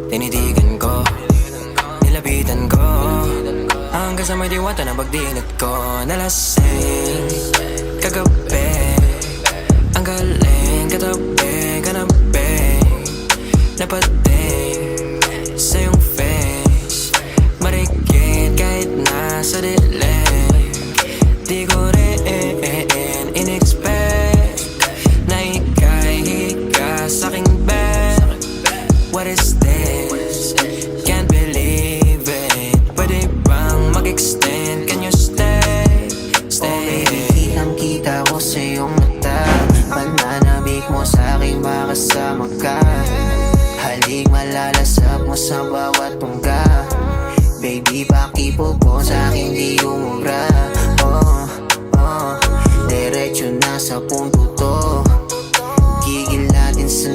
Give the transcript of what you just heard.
Tinitigan ko, nilapitan ko, hanggang sa may diwata na pagdinit ko. Nalasing kagabi, ang galing katabi, kanabi, napating sa iyong face. Marikit kahit nasa dilim, di ko rin in-expect na ika'y higa sa'king bed. What is this? Can't believe it. Pwede bang mag-extend? Can you stay? Stay. Oh baby, kitang-kita ko sa iyong mata. Pananabik mo sa'king makasama ka. Halik malalasap mo sa bawat tungga. Baby, pakipog ko sa'king di umubra. Diretso na sa punto to. Gigil natin sa